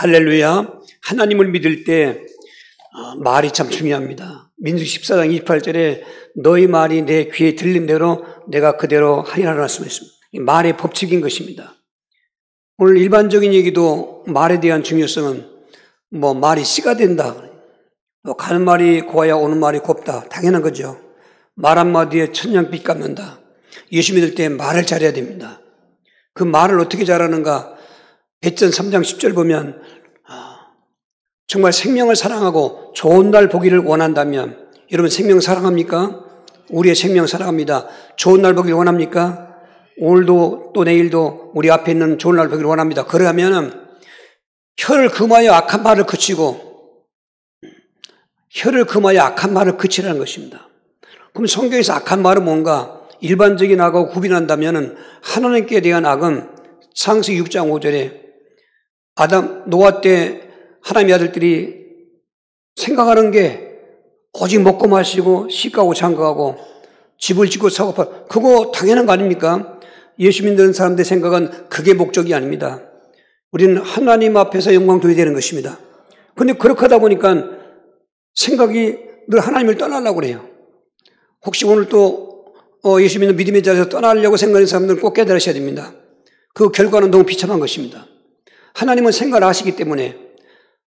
할렐루야. 하나님을 믿을 때 말이 참 중요합니다. 민수기 14장 28절에 너희 말이 내 귀에 들린 대로 내가 그대로 하리라는 말씀했습니다. 말의 법칙인 것입니다. 오늘 일반적인 얘기도 말에 대한 중요성은 말이 씨가 된다. 가는 말이 고와야 오는 말이 곱다. 당연한 거죠. 말 한마디에 천냥빚 갚는다. 예수 믿을 때 말을 잘해야 됩니다. 그 말을 어떻게 잘하는가? 베전 3장 10절 보면 정말 생명을 사랑하고 좋은 날 보기를 원한다면, 여러분 생명 사랑합니까? 우리의 생명 사랑합니다. 좋은 날 보기를 원합니까? 오늘도 또 내일도 우리 앞에 있는 좋은 날 보기를 원합니다. 그러면 혀를 금하여 악한 말을 그치고, 혀를 금하여 악한 말을 그치라는 것입니다. 그럼 성경에서 악한 말은 뭔가? 일반적인 악하고 구분한다면 하나님께 대한 악은 창세기 6장 5절에 노아 때 하나님의 아들들이 생각하는 게 오직 먹고 마시고 시가고 장가하고 집을 짓고 사고 팔고, 그거 당연한 거 아닙니까? 예수 믿는 사람들의 생각은 그게 목적이 아닙니다. 우리는 하나님 앞에서 영광 돌려야 되는 것입니다. 그런데 그렇게 하다 보니까 생각이 늘 하나님을 떠나려고 그래요. 혹시 오늘 또 예수 믿는 믿음의 자리에서 떠나려고 생각하는 사람들은 꼭 깨달으셔야 됩니다. 그 결과는 너무 비참한 것입니다. 하나님은 생각을 아시기 때문에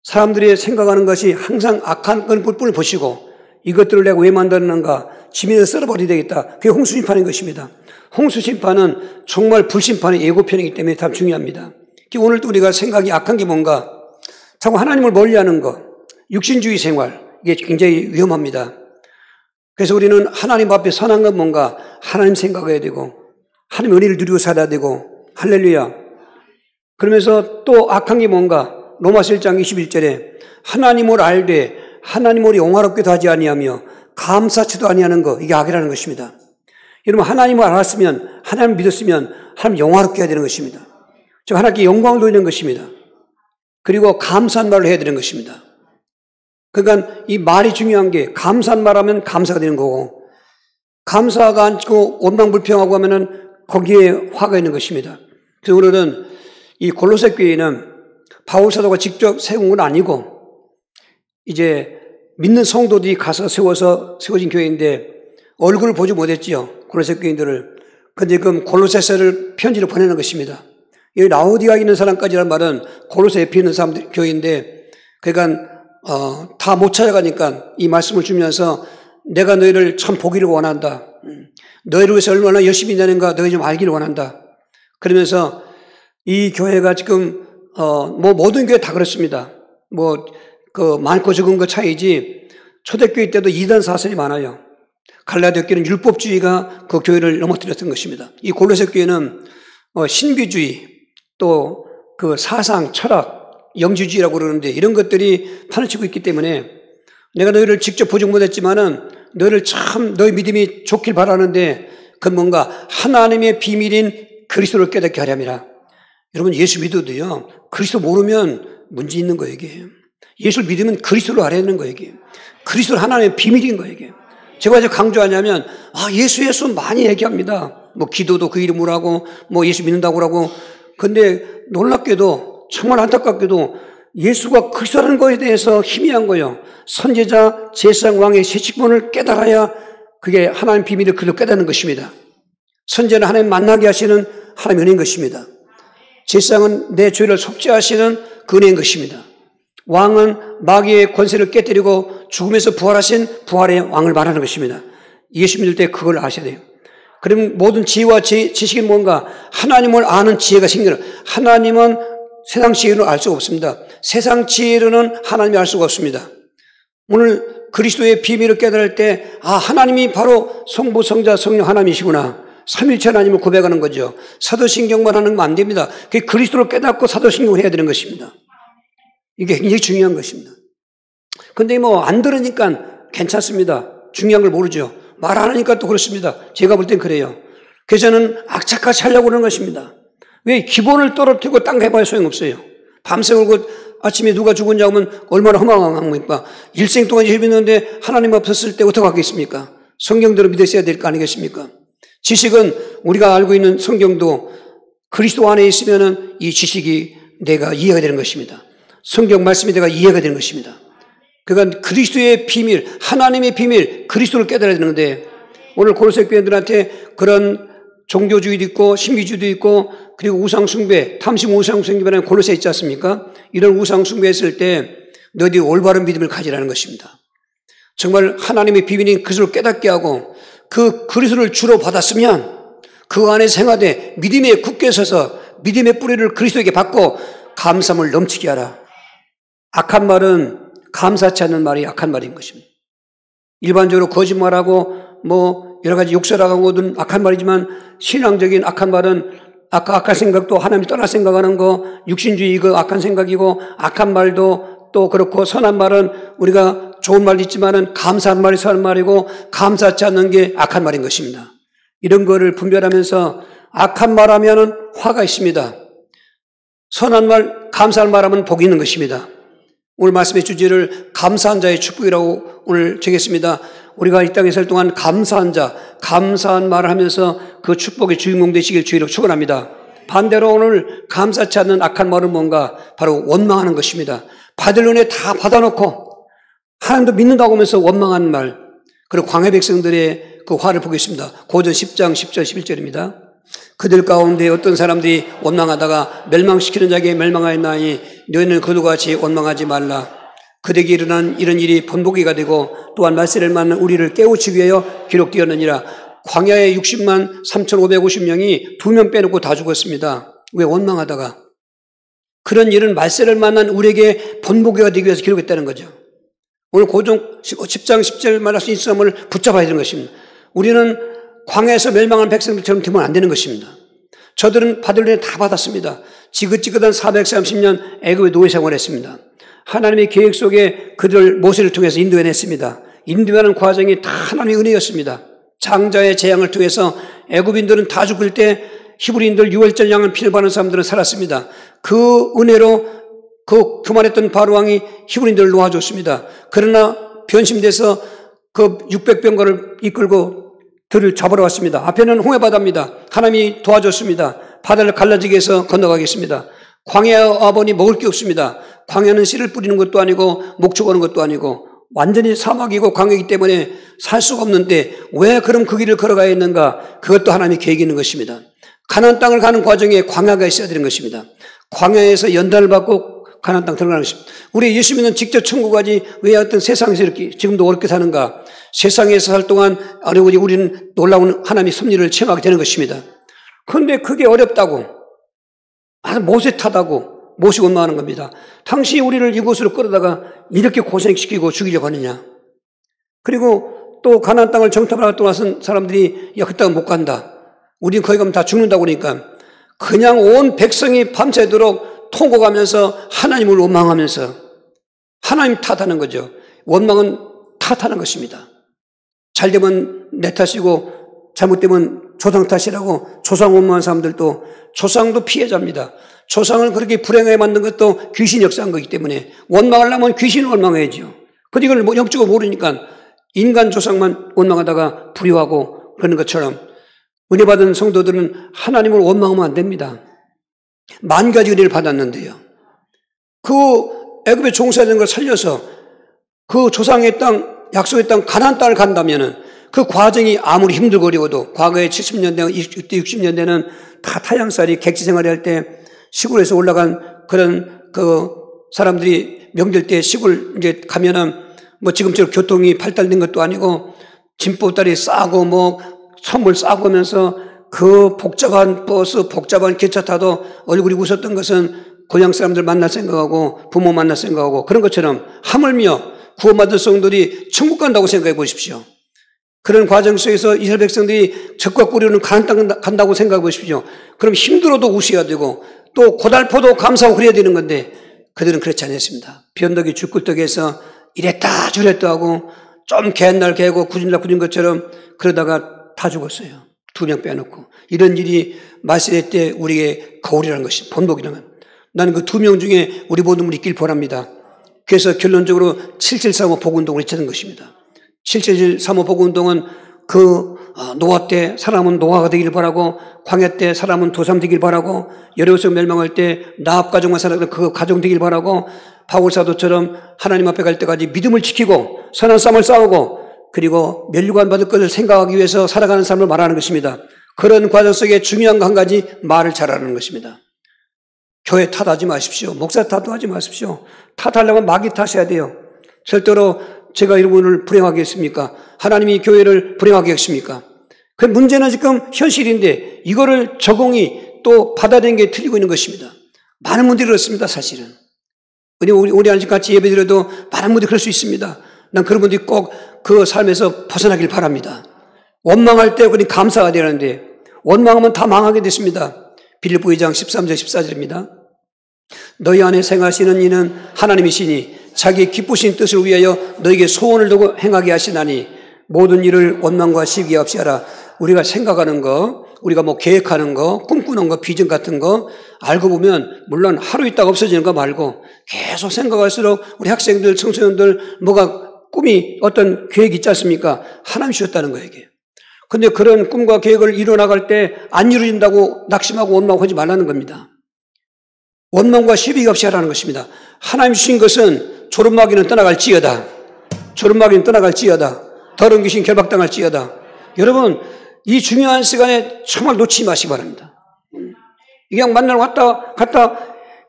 사람들이 생각하는 것이 항상 악한 뿔을 보시고 이것들을 내가 왜 만들었는가? 지면에서 썰어버려야 되겠다. 그게 홍수심판인 것입니다. 홍수심판은 정말 불심판의 예고편이기 때문에 참 중요합니다. 오늘도 우리가 생각이 악한 게 뭔가? 자꾸 하나님을 멀리하는 것, 육신주의 생활, 이게 굉장히 위험합니다. 그래서 우리는 하나님 앞에 선한 건 뭔가? 하나님 생각해야 되고 하나님 은혜를 누리고 살아야 되고, 할렐루야. 그러면서 또 악한 게 뭔가? 로마서 1장 21절에 하나님을 알되 하나님을 영화롭게도 하지 아니하며 감사치도 아니하는 것, 이게 악이라는 것입니다. 여러분 하나님을 알았으면, 하나님을 믿었으면 하나님 영화롭게 해야 되는 것입니다. 즉 하나님께 영광을 돌리는 것입니다. 그리고 감사한 말을 해야 되는 것입니다. 그러니까 이 말이 중요한 게, 감사한 말하면 감사가 되는 거고, 감사가 않고 원망불평하고 하면은 거기에 화가 있는 것입니다. 그래서 오늘은 이 골로새 교회는 바울 사도가 직접 세운 건 아니고 이제 믿는 성도들이 가서 세워진 교회인데 얼굴을 보지 못했지요. 골로새 교인들을. 그런데 그럼 골로새서를 편지를 보내는 것입니다. 여기 라오디아에 있는 사람까지란 말은 골로새 옆에 있는 사람들 교회인데, 그러니까 다 못 찾아가니까 이 말씀을 주면서 내가 너희를 참 보기를 원한다. 너희를 위해서 얼마나 열심히 일하는가 너희 좀 알기를 원한다. 그러면서 이 교회가 지금 모든 교회 다 그렇습니다. 많고 적은 거 차이지 초대교회 때도 이단 사설이 많아요. 갈라디아 교회는 율법주의가 그 교회를 넘어뜨렸던 것입니다. 이 골로새 교회는 신비주의, 또 그 사상, 철학, 영지주의라고 그러는데 이런 것들이 판을 치고 있기 때문에 내가 너희를 직접 보지 못했지만은 너희 믿음이 좋길 바라는데 그건 뭔가? 하나님의 비밀인 그리스도를 깨닫게 하려니라. 여러분 예수 믿어도요, 그리스도 모르면 문제 있는 거예요, 이게. 예수를 믿으면 그리스도를 알아야 하는 거예요, 이게. 그리스도는 하나님의 비밀인 거예요, 이게. 제가 이제 강조하냐면, 예수 많이 얘기합니다. 기도도 그 이름으로 하고, 예수 믿는다고 하고. 근데 놀랍게도, 정말 안타깝게도 예수가 그리스도라는 거에 대해서 희미한 거예요. 선지자, 제사장, 왕의 세 직분을 깨달아야 그게 하나님의 비밀을 그대로 깨닫는 것입니다. 선지자는 하나님 만나게 하시는 하나님의 은혜인 것입니다. 제사장은 내 죄를 속죄하시는 그 은혜인 것입니다. 왕은 마귀의 권세를 깨뜨리고 죽음에서 부활하신 부활의 왕을 말하는 것입니다. 예수 믿을 때 그걸 아셔야 돼요. 그럼 모든 지혜와 지식은 뭔가? 하나님을 아는 지혜가 생겨요. 하나님은 세상 지혜로 알 수가 없습니다. 세상 지혜로는 하나님이 알 수가 없습니다. 오늘 그리스도의 비밀을 깨달을 때 하나님이 바로 성부, 성자, 성령 하나님이시구나. 삼일체 하나님을 고백하는 거죠. 사도신경만 하는 건 안 됩니다. 그게 그리스도를 깨닫고 사도신경을 해야 되는 것입니다. 이게 굉장히 중요한 것입니다. 근데 안 들으니까 괜찮습니다. 중요한 걸 모르죠. 말 안 하니까 또 그렇습니다. 제가 볼 땐 그래요. 그래서 저는 악착같이 하려고 하는 것입니다. 왜? 기본을 떨어뜨리고 딴 거 해봐야 소용없어요. 밤새 울고 아침에 누가 죽었냐고 하면 얼마나 허망합니까? 일생 동안 예수 믿는데 하나님 없었을 때 어떻게 하겠습니까? 성경대로 믿으셔야 될 거 아니겠습니까? 지식은 우리가 알고 있는 성경도 그리스도 안에 있으면은 이 지식이 내가 이해가 되는 것입니다. 성경 말씀이 내가 이해가 되는 것입니다. 그러니까 그리스도의 비밀, 하나님의 비밀, 그리스도를 깨달아야 되는데 오늘 고로새 교인들한테 그런 종교주의도 있고 신비주의도 있고 그리고 우상숭배, 탐심 우상숭배라는 고로새 있지 않습니까? 이런 우상숭배했을 때 너희들이 올바른 믿음을 가지라는 것입니다. 정말 하나님의 비밀인 그리스도를 깨닫게 하고 그 그리스도를 주로 받았으면 그 안에 생활에 믿음에 굳게 서서 믿음의 뿌리를 그리스도에게 받고 감사함을 넘치게 하라. 악한 말은 감사치 않는 말이 악한 말인 것입니다. 일반적으로 거짓말하고 여러 가지 욕설하고 든 악한 말이지만 신앙적인 악한 말은 악한 생각도 하나님 떠날 생각하는 거, 육신주의 이거 악한 생각이고 악한 말도 또 그렇고 선한 말은 우리가 좋은 말도 있지만은 감사한 말이 선한 말이고 감사치 않는 게 악한 말인 것입니다. 이런 거를 분별하면서 악한 말하면은 화가 있습니다. 선한 말, 감사한 말하면 복이 있는 것입니다. 오늘 말씀의 주제를 감사한 자의 축복이라고 오늘 정했습니다. 우리가 이 땅에 살 동안 감사한 자, 감사한 말을 하면서 그 축복의 주인공 되시길 주의로 축원합니다. 반대로 오늘 감사치 않는 악한 말은 뭔가 바로 원망하는 것입니다. 받을 은혜 다 받아놓고 하나님도 믿는다고 하면서 원망하는 말, 그리고 광야 백성들의 그 화를 보겠습니다. 고전 10장 10절 11절입니다. 그들 가운데 어떤 사람들이 원망하다가 멸망시키는 자에게 멸망하였나니 너희는 그들과 같이 원망하지 말라. 그들에게 일어난 이런 일이 번복이가 되고 또한 말세를 맞는 우리를 깨우치기 위하여 기록되었느니라. 광야에 60만 3,550명이 2명 빼놓고 다 죽었습니다. 왜? 원망하다가. 그런 일은 말세를 만난 우리에게 번복이가 되기 위해서 기록했다는 거죠. 오늘 고전 10장 10절 말씀 이 사람을 붙잡아야 되는 것입니다. 우리는 광야에서 멸망한 백성들처럼 되면 안 되는 것입니다. 저들은 받을 은혜 다 받았습니다. 지긋지긋한 430년 애굽의 노예 생활을 했습니다. 하나님의 계획 속에 그들을 모세를 통해서 인도해냈습니다. 인도하는 과정이 다 하나님의 은혜였습니다. 장자의 재앙을 통해서 애굽인들은 다 죽을 때 히브리인들 유월절 양을 피를 받는 사람들은 살았습니다. 그 은혜로 그 교만했던 바로왕이 히브리인들을 놓아줬습니다. 그러나 변심돼서 그 600병거를 이끌고 들을 잡으러 왔습니다. 앞에는 홍해바다입니다. 하나님이 도와줬습니다. 바다를 갈라지게 해서 건너가겠습니다. 광야에 와보니 먹을 게 없습니다. 광야는 씨를 뿌리는 것도 아니고 목축 하는 것도 아니고 완전히 사막이고 광야이기 때문에 살 수가 없는데 왜 그럼 그 길을 걸어가야 했는가? 그것도 하나님의 계획이 있는 것입니다. 가나안 땅을 가는 과정에 광야가 있어야 되는 것입니다. 광야에서 연단을 받고 가나안 땅 들어가는 것입니다. 우리 예수 믿는 직접 천국 가지 왜 어떤 세상에서 이렇게 지금도 어렵게 사는가? 세상에서 살 동안 어려우니 우리는 놀라운 하나님의 섭리를 체험하게 되는 것입니다. 그런데 그게 어렵다고, 아주 모색하다고 모시고 원망하는 겁니다. 당신이 우리를 이곳으로 끌어다가 이렇게 고생시키고 죽이려고 하느냐? 그리고 또 가나안 땅을 정탐하러 떠나선 사람들이 야, 그 땅은 못 간다. 우리는 거기 가면 다 죽는다고 그러니까 그냥 온 백성이 밤새도록 통곡하면서 하나님을 원망하면서 하나님 탓하는 거죠. 원망은 탓하는 것입니다. 잘 되면 내 탓이고 잘못되면 조상 탓이라고 조상 원망한 사람들도 조상도 피해자입니다. 조상을 그렇게 불행하게 만든 것도 귀신이 역사한 거기 때문에 원망하려면 귀신을 원망해야죠. 근데 이걸 영적으로 모르니까 인간 조상만 원망하다가 불효하고 그러는 것처럼 은혜 받은 성도들은 하나님을 원망하면 안 됩니다. 만 가지 은혜를 받았는데요. 그 애굽에 종사하는 걸 살려서 그 조상의 땅, 약속의 땅, 가나안 땅을 간다면은 그 과정이 아무리 힘들고 어려워도 과거에 70년대, 60년대는 다 타향살이 객지 생활을 할 때 시골에서 올라간 그런 그 사람들이 명절 때 시골 이제 가면은 뭐 지금처럼 교통이 발달된 것도 아니고 짐보따리 싸고 뭐 선물 싸고 하면서 그 복잡한 버스, 복잡한 기차 타도 얼굴이 웃었던 것은 고향 사람들 만날 생각하고 부모 만날 생각하고 그런 것처럼 하물며 구원받은 성도들이 천국 간다고 생각해 보십시오. 그런 과정 속에서 이스라엘 백성들이 적과 꾸려는 가나안 땅 간다고 생각해 보십시오. 그럼 힘들어도 웃어야 되고 또 고달퍼도 감사하고 그래야 되는 건데 그들은 그렇지 않았습니다. 변덕이 죽꿀떡에서 이랬다 저랬다 하고 좀 개한 날 개고 굳은 날 굳은 것처럼 그러다가 다 죽었어요. 2명 빼놓고. 이런 일이 말세 때 우리에게 거울이라는 것이 번복이라는 것. 나는 그 2명 중에 우리 모든 분이 있길 바랍니다. 그래서 결론적으로 7735 복운동을 찾은 것입니다. 7735 복운동은 그 노아 때 사람은 노아가 되길 바라고 광야 때 사람은 도삼 되길 바라고 여리고성 멸망할 때 나합 가정만 살아도 그 가정 되길 바라고 바울사도처럼 하나님 앞에 갈 때까지 믿음을 지키고 선한 싸움을 싸우고 그리고 면류관 받을 것을 생각하기 위해서 살아가는 삶을 말하는 것입니다. 그런 과정 속에 중요한 거 한 가지, 말을 잘하는 것입니다. 교회 탓하지 마십시오. 목사 탓하지 마십시오. 탓하려면 마귀 탓해야 돼요. 절대로 제가 여러분을 불행하겠습니까? 하나님이 교회를 불행하겠습니까? 그 문제는 지금 현실인데 이거를 적응이 또 받아들이는 게 틀리고 있는 것입니다. 많은 분들이 그렇습니다, 사실은. 우리 아직같이 예배드려도 많은 분들이 그럴 수 있습니다. 난 그런 분들이 꼭 그 삶에서 벗어나길 바랍니다. 원망할 때 그냥 감사가 되는데 원망하면 다 망하게 됐습니다. 빌립보 2장 13절 14절입니다. 너희 안에 생하시는 이는 하나님이시니 자기 기쁘신 뜻을 위하여 너에게 소원을 두고 행하게 하시나니 모든 일을 원망과 시기 없이 하라. 우리가 생각하는 거, 우리가 뭐 계획하는 거, 꿈꾸는 거, 비전 같은 거 알고 보면 물론 하루 있다가 없어지는 거 말고 계속 생각할수록 우리 학생들, 청소년들 뭐가 꿈이 어떤 계획이 있지 않습니까? 하나님 주셨다는 거예요, 이게. 근데 그런 꿈과 계획을 이뤄나갈 때 안 이루어진다고 낙심하고 원망하지 말라는 겁니다. 원망과 시비 없이 하라는 것입니다. 하나님 주신 것은 조름마귀는 떠나갈지어다. 조름마귀는 떠나갈지어다. 더러운 귀신 결박당할지어다. 여러분, 이 중요한 시간에 정말 놓치지 마시기 바랍니다. 그냥 만나러 갔다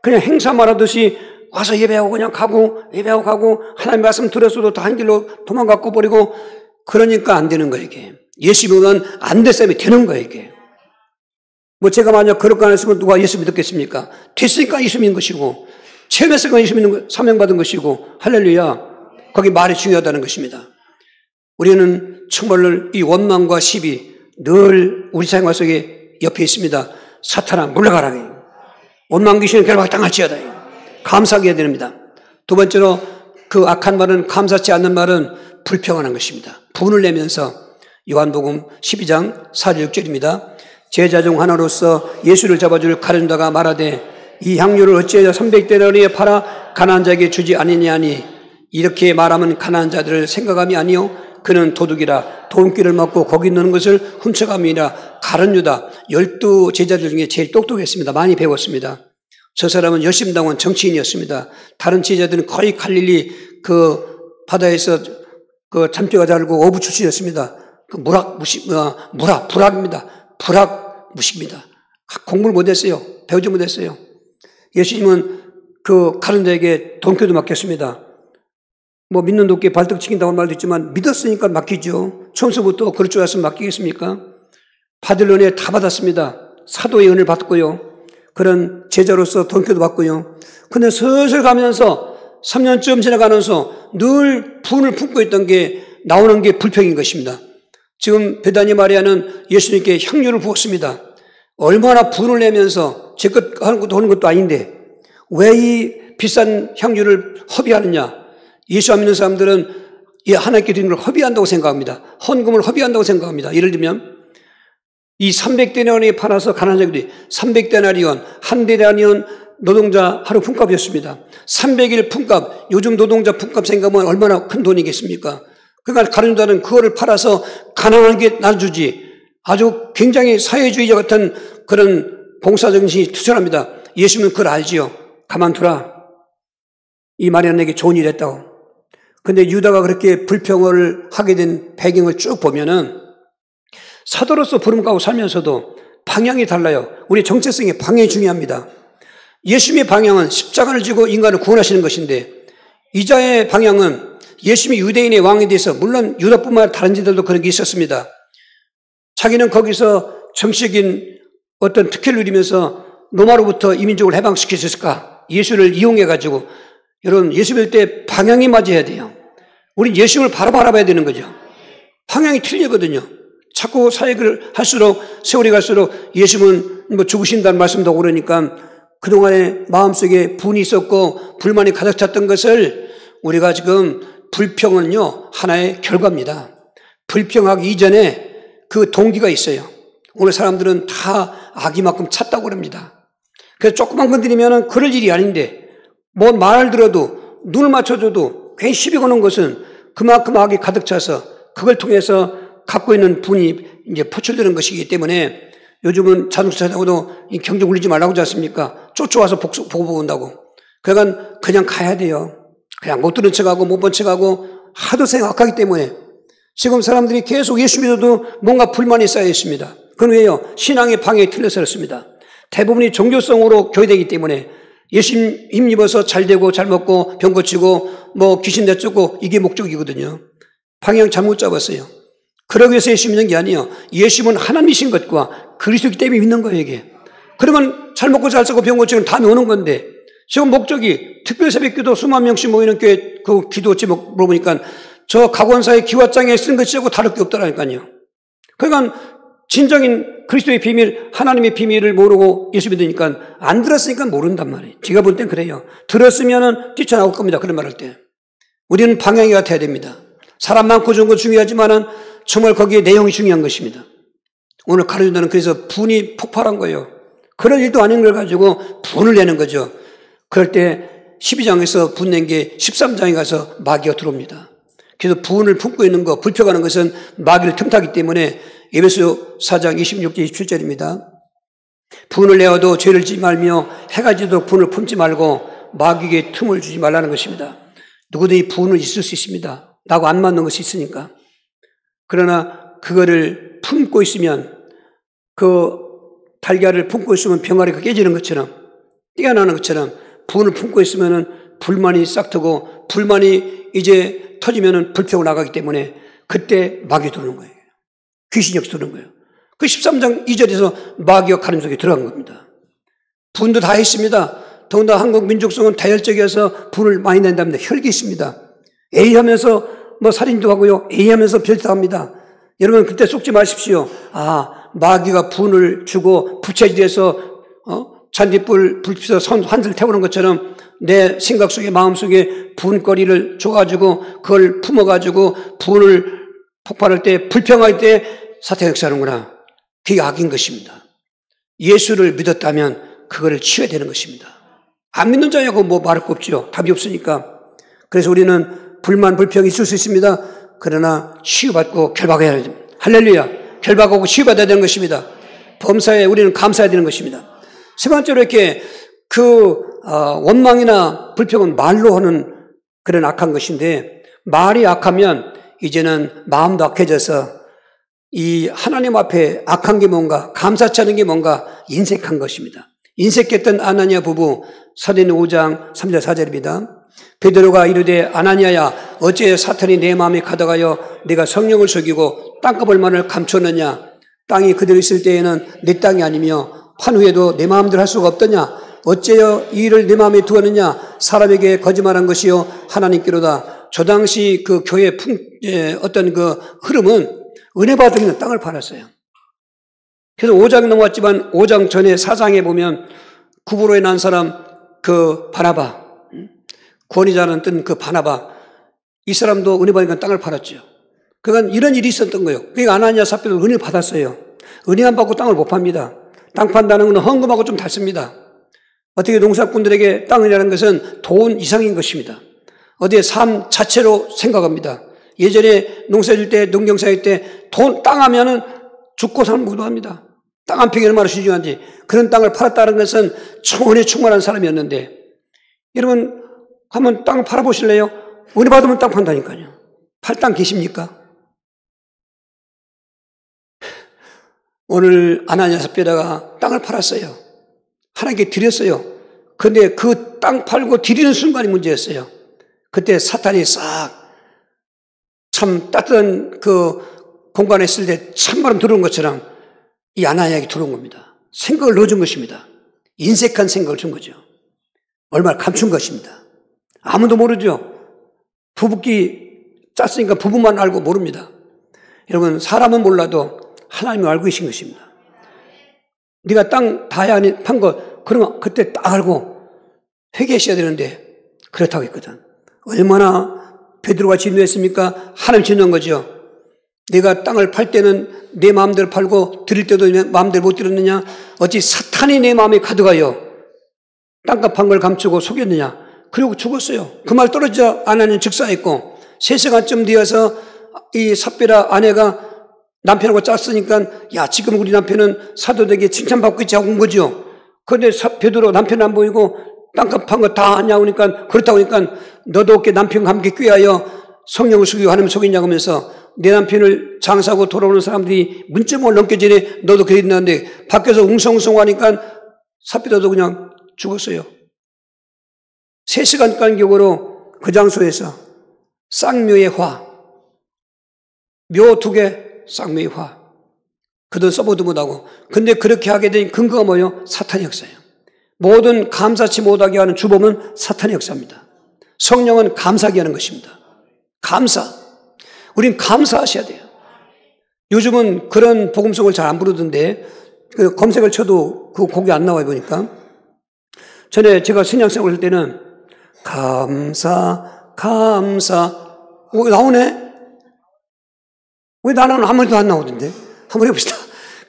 그냥 행사만 하듯이 와서 예배하고 그냥 가고 하나님 말씀 들었어도 다 한 길로 도망가고 버리고 그러니까 안 되는 거예요, 이게. 예수 믿으면 안 됐으면 되는 거예요, 이게. 뭐 제가 만약 그렇게 안 했으면 누가 예수 믿었겠습니까? 됐으니까 예수 믿는 것이고 체험했으니까 예수 믿는 거, 사명받은 것이고 할렐루야. 거기 말이 중요하다는 것입니다. 우리는 정말로 이 원망과 시비 늘 우리 생활 속에 옆에 있습니다. 사탄아 물러가라. 원망 귀신은 결박당할지어다. 감사하게 해야 됩니다. 두 번째로 그 악한 말은 감사치 않는 말은 불평하는 것입니다. 분을 내면서 요한복음 12장 4절 6절입니다. 제자 중 하나로서 예수를 잡아줄 가룟유다가 말하되 이 향유를 어찌하여 300데나리에 팔아 가난한 자에게 주지 아니냐니 이렇게 말하면 가난한 자들을 생각함이 아니요 그는 도둑이라 돈기를 먹고 거기 넣는 것을 훔쳐감이라. 가룟유다 12 제자들 중에 제일 똑똑했습니다. 많이 배웠습니다. 저 사람은 열심당원 정치인이었습니다. 다른 제자들은 거의 갈릴리 그 바다에서 그 잠겨가 자르고 어부 출신이었습니다. 그 불학입니다. 불학무식입니다. 공부를 못했어요. 배우지 못했어요. 예수님은 그 가룟유다에게 돈교도 맡겼습니다. 뭐 믿는 도끼에 발등 치킨다고 말도 있지만 믿었으니까 맡기죠. 처음부터 그럴 줄 알았으면 맡기겠습니까? 받을 은혜 다 받았습니다. 사도의 은혜를 받고요. 그런 제자로서 돈교도 받고요. 근데 슬슬 가면서 3년쯤 지나가면서 늘 분을 품고 있던 게 나오는 게 불평인 것입니다. 지금 베다니 마리아는 예수님께 향유를 부었습니다. 얼마나 분을 내면서 제 것 하는 것도 하는 것도 아닌데 왜 이 비싼 향유를 허비하느냐? 예수 안 믿는 사람들은 하나님께 드리는 걸 허비한다고 생각합니다. 헌금을 허비한다고 생각합니다. 예를 들면 이 300데나리온에 팔아서 가난한 자들이 300데나리온, 한 데나리온 노동자 하루 품값이었습니다. 300일 품값, 요즘 노동자 품값 생각하면 얼마나 큰 돈이겠습니까? 그러니까 가룟유다는 그거를 팔아서 가난하게 나눠주지 아주 굉장히 사회주의자 같은 그런 봉사정신이 투철합니다. 예수님은 그걸 알지요. 가만두라. 이 마리아에게 좋은 일 했다고. 근데 유다가 그렇게 불평을 하게 된 배경을 쭉 보면은 사도로서 부름가고 살면서도 방향이 달라요. 우리 정체성의 방향이 중요합니다. 예수님의 방향은 십자가를 지고 인간을 구원하시는 것인데 이자의 방향은 예수님이 유대인의 왕에 대해서 물론 유다뿐만 아니라 다른 지들도 그런 게 있었습니다. 자기는 거기서 정치적인 어떤 특혜를 누리면서 로마로부터 이민족을 해방시킬 수 있을까? 예수를 이용해가지고 여러분 예수 믿을 때 방향이 맞아야 돼요. 우린 예수를 바로 바라봐야 되는 거죠. 방향이 틀리거든요. 자꾸 사역을 할수록 세월이 갈수록 예수는 뭐 죽으신다는 말씀도 오고 그러니까 그동안에 마음속에 분이 있었고 불만이 가득 찼던 것을 우리가 지금 불평은요 하나의 결과입니다. 불평하기 이전에 그 동기가 있어요. 오늘 사람들은 다 아기만큼 찼다고 그럽니다. 그래서 조금만 건드리면은 그럴 일이 아닌데 뭐 말을 들어도 눈을 맞춰줘도 괜히 시비 거는 것은 그만큼 악이 가득 차서 그걸 통해서 갖고 있는 분이 이제 포출되는 것이기 때문에 요즘은 자동차 타고도 경적 울리지 말라고 하지 않습니까? 쫓아와서 보고 본다고. 그러니까 그냥 가야 돼요. 그냥 못 들은 척하고 못 본 척하고 하도 생각하기 때문에 지금 사람들이 계속 예수 믿어도 뭔가 불만이 쌓여 있습니다. 그건 왜요? 신앙의 방향이 틀려서 그렇습니다. 대부분이 종교성으로 교회되기 때문에 예수 힘입어서 잘 되고 잘 먹고 병 고치고 뭐 귀신 내쫓고 이게 목적이거든요. 방향 잘못 잡았어요. 그러기 위해서 예수 믿는 게 아니에요. 예수는 하나님이신 것과 그리스도이기 때문에 믿는 거예요, 이게. 그러면 잘 먹고 잘 쓰고 병 고치고 다 오는 건데 지금 목적이 특별 새벽기도 수만 명씩 모이는 교회 그 기도 제목 물어보니까 저 각원사의 기와장에 쓴 것이하고 다를 게 없더라니까요. 그러니까 진정인 그리스도의 비밀, 하나님의 비밀을 모르고 예수 믿으니까 안 들었으니까 모른단 말이에요. 제가 볼 땐 그래요. 들었으면은 뛰쳐나올 겁니다. 그런 말 할 때. 우리는 방향이 같아야 됩니다. 사람 많고 좋은 거 중요하지만은 정말 거기에 내용이 중요한 것입니다. 오늘 가르쳐준다는 그래서 분이 폭발한 거예요. 그럴 일도 아닌 걸 가지고 분을 내는 거죠. 그럴 때 12장에서 분 낸 게 13장에 가서 마귀가 들어옵니다. 그래서 분을 품고 있는 거, 불평하는 것은 마귀를 틈타기 때문에 에베소 4장 26절 27절입니다. 분을 내어도 죄를 지지 말며 해가 지도록 분을 품지 말고 마귀에게 틈을 주지 말라는 것입니다. 누구든지 분은 있을 수 있습니다. 나하고 안 맞는 것이 있으니까. 그러나 그거를 품고 있으면 그 달걀을 품고 있으면 병아리가 깨지는 것처럼 뛰어나는 것처럼 분을 품고 있으면 불만이 싹트고 불만이 이제 터지면 불평으로 나가기 때문에 그때 마귀가 들어오는 거예요. 귀신이 역시 들어오는 거예요. 그 13장 2절에서 마귀가 가림 속에 들어간 겁니다. 분도 다 있습니다. 더군다나 한국 민족성은 다혈적이어서 분을 많이 낸답니다. 혈기 있습니다. A하면서 뭐 살인도 하고요. A하면서 별도 합니다. 여러분 그때 속지 마십시오. 아, 마귀가 분을 주고 부채질해서 잔디불 불빛에서 환슬 태우는 것처럼 내 생각 속에 마음 속에 분거리를 줘가지고 그걸 품어가지고 분을 폭발할 때 불평할 때 사탄이 역사하는구나. 그게 악인 것입니다. 예수를 믿었다면 그거를 치워야 되는 것입니다. 안 믿는 자냐고 뭐 말할 거 없죠. 답이 없으니까. 그래서 우리는 불만 불평이 있을 수 있습니다. 그러나 치유받고 결박해야 됩니다. 할렐루야. 결박하고 치유받아야 되는 것입니다. 범사에 우리는 감사해야 되는 것입니다. 세 번째로 이렇게 원망이나 불평은 말로 하는 그런 악한 것인데 말이 악하면 이제는 마음도 악해져서 이 하나님 앞에 악한 게 뭔가 감사치 않은 게 뭔가 인색한 것입니다. 인색했던 아나니아 부부 사도행전 5장 3절 4절입니다. 베드로가 이르되 아나니아야 어째 사탄이 내 마음에 가득하여 내가 성령을 속이고 땅값 얼마를 감추었느냐. 땅이 그대로 있을 때에는 내 땅이 아니며 판 후에도 내 마음대로 할 수가 없더냐. 어째여 이 일을 내 마음에 두었느냐. 사람에게 거짓말한 것이요 하나님께로다. 저 당시 그 교회 어떤 그 흐름은 은혜 받으면 땅을 팔았어요. 그래서 5장 넘어왔지만 5장 전에 4장에 보면 구브로에 난 사람 그 바나바, 구원이자는 뜬 그 바나바, 이 사람도 은혜 받으니까 땅을 팔았죠. 그러니까 이런 일이 있었던 거예요. 그러니까 아나니아 삽비도 은혜를 받았어요. 은혜 안 받고 땅을 못 팝니다. 땅 판다는 건 헌금하고 좀 다릅니다. 어떻게 농사꾼들에게 땅이라는 것은 돈 이상인 것입니다. 어디에 삶 자체로 생각합니다. 예전에 농사질 때, 농경사일 때 땅 하면은 죽고 사는 것도 합니다. 땅 한 평이 얼마나 소중한지. 그런 땅을 팔았다는 것은 은혜 충만한 사람이었는데, 여러분, 한번 땅 팔아보실래요? 은혜 받으면 땅 판다니까요. 팔 땅 계십니까? 오늘 아나니아 삽비라가 땅을 팔았어요. 하나님께 드렸어요. 그런데 그 땅 팔고 드리는 순간이 문제였어요. 그때 사탄이 참 따뜻한 그 공간에 있을 때 찬바람 들어온 것처럼 이 아나니아에게 들어온 겁니다. 생각을 넣어준 것입니다. 인색한 생각을 준 거죠. 얼마나 감춘 것입니다. 아무도 모르죠. 부부끼 짰으니까 부부만 알고 모릅니다. 여러분, 사람은 몰라도 하나님은 알고 계신 것입니다. 네가 땅 다야 판 거, 그러면 그때 딱 알고 회개하셔야 되는데 그렇다고 했거든. 얼마나 베드로가 진노했습니까? 하나님 진노한 거죠. 내가 땅을 팔 때는 내 마음대로 팔고 드릴 때도 내 마음대로 못 드렸느냐? 어찌 사탄이 내 마음에 가득하여 땅값 판 걸 감추고 속였느냐? 그리고 죽었어요. 그 말 떨어지자 아나니아는 즉사했고 3시간쯤 되어서 이 삽비라 아내가 남편하고 짰으니까 야 지금 우리 남편은 사도에게 칭찬받고 있지 하고 온 거죠. 그런데 베드로 남편은 안 보이고 땅값 판 거 다 하냐고 하니까, 그렇다고 하니까 너도 어깨 남편과 함께 꾀하여 성령을 속이고 하나님을 속이냐고 하면서 내 남편을 장사하고 돌아오는 사람들이 문점을 넘기 전에 너도 그래 있는데 밖에서 웅성웅성 하니까 삽비도도 그냥 죽었어요. 3시간 간격으로 그 장소에서 쌍묘의 화, 묘 2개, 쌍묘의 화. 그들 써보도 못하고. 근데 그렇게 하게 된 근거가 뭐예요? 사탄의 역사예요. 모든 감사치 못하게 하는 주범은 사탄의 역사입니다. 성령은 감사하게 하는 것입니다. 감사. 우린 감사하셔야 돼요. 요즘은 그런 복음송을 잘 안 부르던데, 그 검색을 쳐도 그 곡이 안 나와요, 보니까. 전에 제가 신앙생활 할 때는, 감사, 감사. 나오네? 왜 나는 아무래도 안 나오던데? 한번 해봅시다.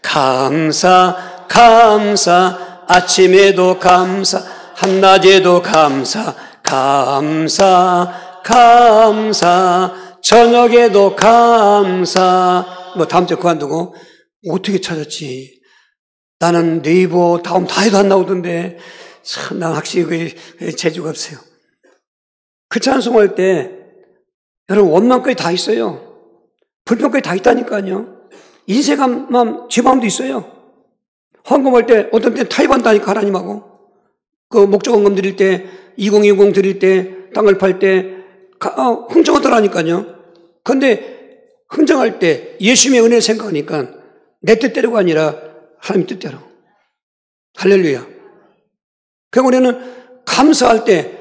감사, 감사. 아침에도 감사, 한낮에도 감사, 감사, 감사. 저녁에도 감사. 뭐 다음 주에 그만두고 어떻게 찾았지? 나는 네이버 다음 다 해도 안 나오던데 참 난 확실히 그 재주가 없어요. 그 찬송할 때 여러분 원망까지 다 있어요. 불평까지 다 있다니까요. 인생만 제 마음도 있어요. 헌금할 때 어떤 때는 타협한다니까 하나님하고. 그 목적헌금 드릴 때 2020 드릴 때 땅을 팔 때 흥정하더라니까요. 그런데 흥정할 때 예수님의 은혜를 생각하니까 내 뜻대로가 아니라 하나님 뜻대로. 할렐루야. 그러니까 우리는 감사할 때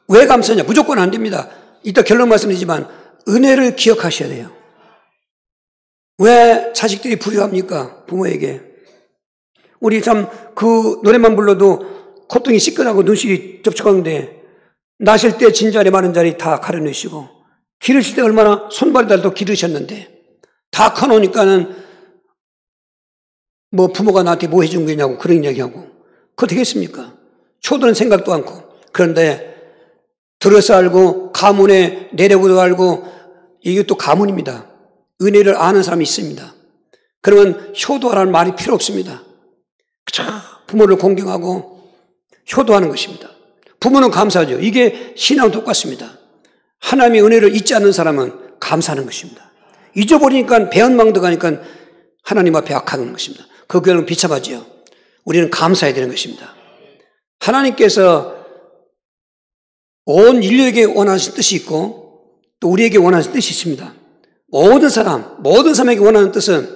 왜 감사하냐? 무조건 안 됩니다. 이따 결론 말씀드리지만 은혜를 기억하셔야 돼요. 왜 자식들이 불효합니까? 부모에게. 우리 참 그 노래만 불러도 콧등이 시끈하고 눈시이 접촉하는데 나실 때 진자리 마른 자리 다 가려내시고 기르실 때 얼마나 손발이 달도 기르셨는데 다 커놓으니까는 뭐 부모가 나한테 뭐 해준 거냐고 그런 이야기하고 그거 되겠습니까? 초도는 생각도 않고. 그런데 들어서 알고 가문에 내려고도 알고 이게 또 가문입니다. 은혜를 아는 사람이 있습니다. 그러면 효도하라는 말이 필요 없습니다. 그쵸? 부모를 공경하고 효도하는 것입니다. 부모는 감사하죠. 이게 신앙은 똑같습니다. 하나님의 은혜를 잊지 않는 사람은 감사하는 것입니다. 잊어버리니까 배은망덕 하니까 하나님 앞에 악하는 것입니다. 그 교회는 비참하지요. 우리는 감사해야 되는 것입니다. 하나님께서 온 인류에게 원하시는 뜻이 있고 또 우리에게 원하시는 뜻이 있습니다. 모든 사람에게 원하는 뜻은